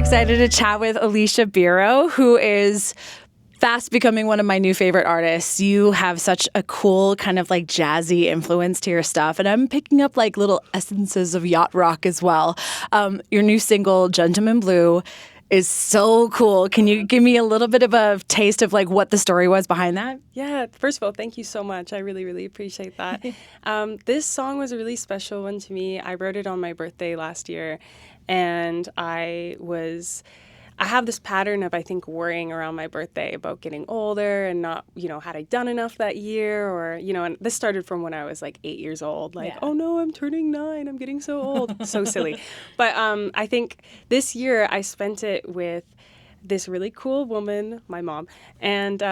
excited to chat with Elysia Biro, who is fast becoming one of my new favorite artists. You have such a cool kind of like jazzy influence to your stuff, and I'm picking up like little essences of yacht rock as well. Your new single, Gentleman Blue, is so cool. Can you give me a little bit of a taste of like what the story was behind that? Yeah, first of all, thank you so much. I really, really appreciate that. This song was a really special one to me. I wrote it on my birthday last year, and I have this pattern of, I think, worrying around my birthday about getting older and not, had I done enough that year, or, and this started from when I was like 8 years old, like, oh no, I'm turning 9, I'm getting so old. So silly. But I think this year I spent it with this really cool woman, my mom, and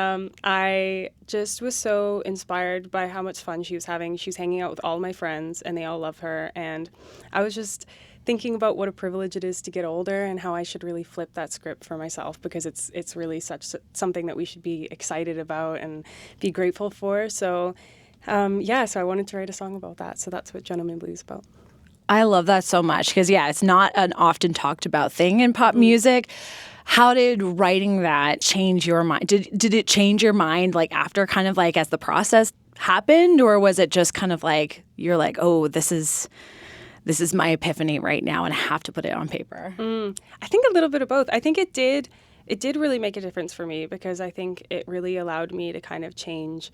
I just was so inspired by how much fun she was having. She was hanging out with all my friends, and they all love her, and I was just thinking about what a privilege it is to get older and how I should really flip that script for myself, because it's really something that we should be excited about and be grateful for. So so I wanted to write a song about that. So that's what Gentleman Blue is about. I love that so much because, it's not an often talked about thing in pop music. How did writing that change your mind? Did it change your mind like after kind of like as the process happened, or was it just kind of like you're like, oh, this is my epiphany right now and I have to put it on paper? I think a little bit of both. I think it did really make a difference for me, because I think it really allowed me to kind of change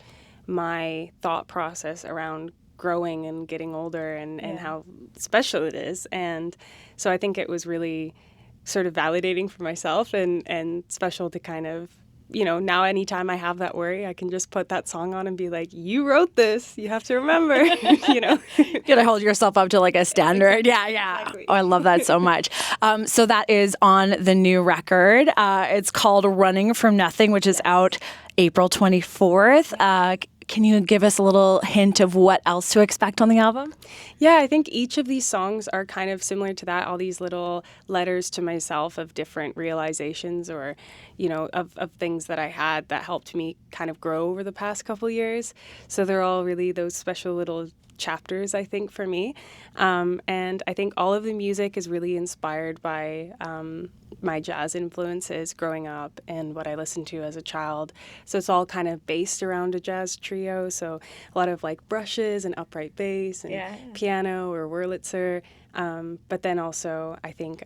my thought process around growing and getting older and how special it is. And so I think it was really sort of validating for myself and special to kind of, now anytime I have that worry, I can just put that song on and be like, you wrote this, you have to remember, You gotta hold yourself up to like a standard. Yeah. Exactly. Oh, I love that so much. So that is on the new record. It's called Running From Nothing, which is out April 24th. Can you give us a little hint of what else to expect on the album? Yeah, I think each of these songs are kind of similar to that, all these little letters to myself of different realizations or, of things that I had that helped me kind of grow over the past couple years. So they're all really those special little chapters, I think, for me. And I think all of the music is really inspired by my jazz influences growing up and what I listened to as a child. So it's all kind of based around a jazz trio. So a lot of like brushes and upright bass and piano or Wurlitzer. But then also I think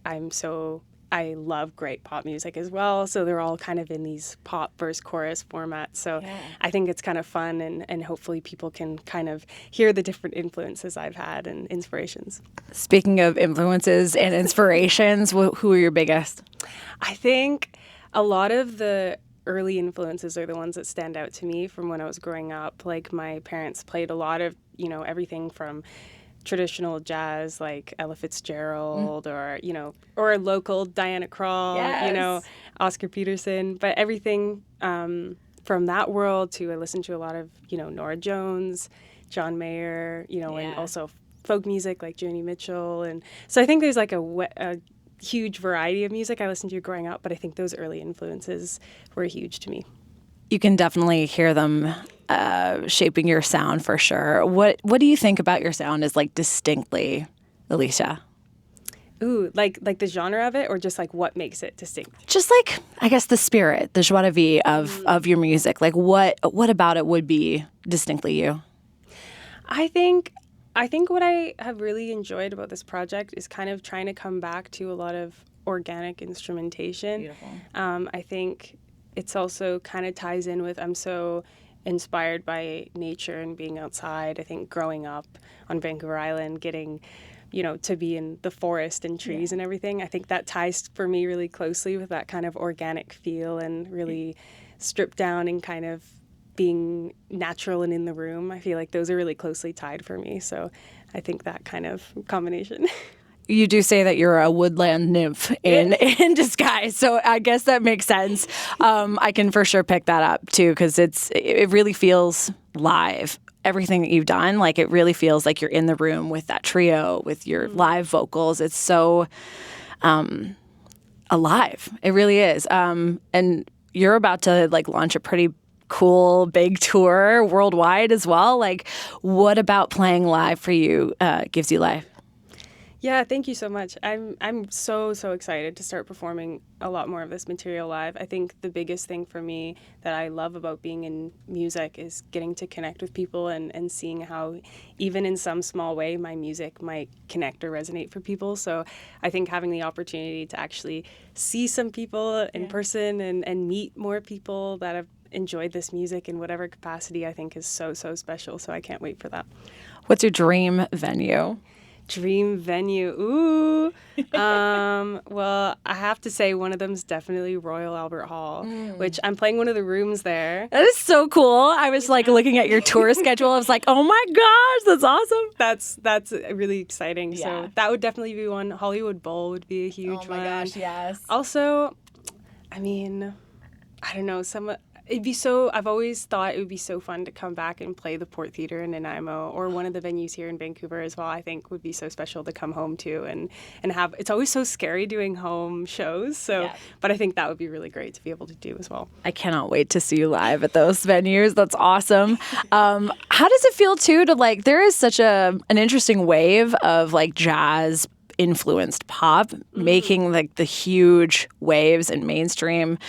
I love great pop music as well. So they're all kind of in these pop verse chorus formats. So I think it's kind of fun and hopefully people can kind of hear the different influences I've had and inspirations. Speaking of influences and inspirations, who are your biggest? I think a lot of the early influences are the ones that stand out to me from when I was growing up. Like my parents played a lot of, everything from traditional jazz like Ella Fitzgerald or a local Diana Krall, Oscar Peterson, but everything from that world to I listened to a lot of, Norah Jones, John Mayer, and also folk music like Joni Mitchell. And so I think there's like a huge variety of music I listened to growing up, but I think those early influences were huge to me. You can definitely hear them shaping your sound for sure. What do you think about your sound is like distinctly Elysia? Ooh, like the genre of it, or just like what makes it distinct? Just like, I guess, the spirit, the joie de vivre of your music. Like what about it would be distinctly you? I think what I have really enjoyed about this project is kind of trying to come back to a lot of organic instrumentation. Beautiful. I think it's also kind of ties in with I'm so inspired by nature and being outside. I think growing up on Vancouver Island, getting, to be in the forest and trees and everything, I think that ties for me really closely with that kind of organic feel and really stripped down and kind of being natural and in the room. I feel like those are really closely tied for me. So I think that kind of combination. You do say that you're a woodland nymph in disguise, so I guess that makes sense. I can for sure pick that up too, because it really feels live. Everything that you've done, like it really feels like you're in the room with that trio, with your live vocals. It's so alive. It really is. And you're about to like launch a pretty cool big tour worldwide as well. Like, what about playing live for you gives you life? Yeah, thank you so much. I'm so excited to start performing a lot more of this material live. I think the biggest thing for me that I love about being in music is getting to connect with people and seeing how even in some small way my music might connect or resonate for people. So I think having the opportunity to actually see some people in person and meet more people that have enjoyed this music in whatever capacity, I think is so special. So I can't wait for that. What's your dream venue? Dream venue. Ooh. Well, I have to say one of them is definitely Royal Albert Hall, which I'm playing one of the rooms there. That is so cool. I was like looking at your tour schedule. I was like, oh my gosh, that's awesome. That's really exciting. Yeah. So that would definitely be one. Hollywood Bowl would be a huge one. Oh my gosh, yes. Also, I mean, I don't know, I've always thought it would be so fun to come back and play the Port Theatre in Nanaimo or one of the venues here in Vancouver as well. I think would be so special to come home to and have. It's always so scary doing home shows. So, but I think that would be really great to be able to do as well. I cannot wait to see you live at those venues. That's awesome. How does it feel too to like? There is such an interesting wave of like jazz influenced pop making like the huge waves in mainstream.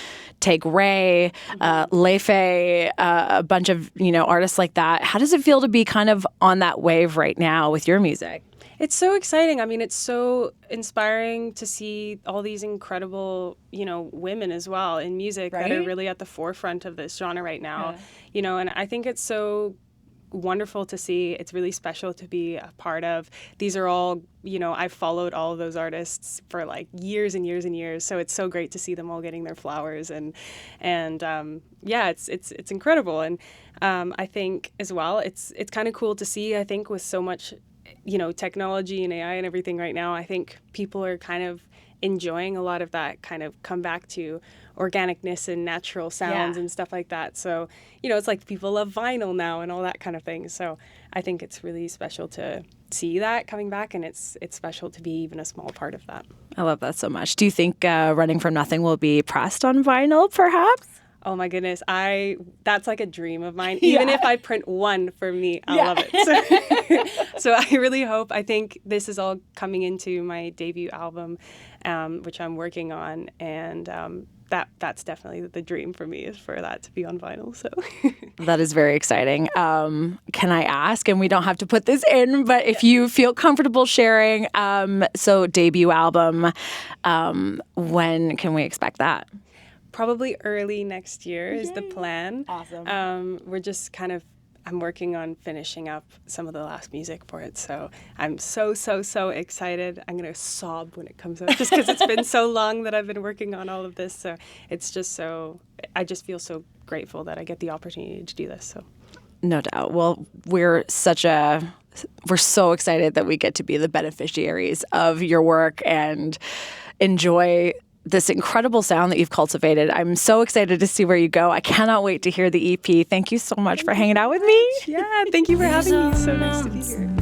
Take Ray, Laufey, a bunch of artists like that. How does it feel to be kind of on that wave right now with your music? It's so exciting. I mean, it's so inspiring to see all these incredible, women as well in music that are really at the forefront of this genre right now. And I think it's so wonderful to see. It's really special to be a part of. These are all, I've followed all of those artists for like years and years and years. So it's so great to see them all getting their flowers and it's incredible. And I think as well, it's kind of cool to see. I think with so much, technology and AI and everything right now, I think people are kind of enjoying a lot of that kind of come back to organicness and natural sounds and stuff like that. So, it's like people love vinyl now and all that kind of thing. So I think it's really special to see that coming back, and it's special to be even a small part of that. I love that so much. Do you think Running From Nothing will be pressed on vinyl perhaps? Oh my goodness, that's like a dream of mine. Even if I print one for me, I'll love it. So I really hope, I think this is all coming into my debut album, which I'm working on, and that's definitely the dream for me, is for that to be on vinyl. So that is very exciting. Can I ask, and we don't have to put this in, but if you feel comfortable sharing, so debut album, when can we expect that? Probably early next year is the plan. Awesome. We're just I'm working on finishing up some of the last music for it. So I'm so excited. I'm going to sob when it comes out just because it's been so long that I've been working on all of this. So it's just I just feel so grateful that I get the opportunity to do this. So no doubt. Well, we're so excited that we get to be the beneficiaries of your work and enjoy this incredible sound that you've cultivated. I'm so excited to see where you go. I cannot wait to hear the EP. Thank you so much for hanging out with me. Yeah, thank you for having me. It's so nice to be here.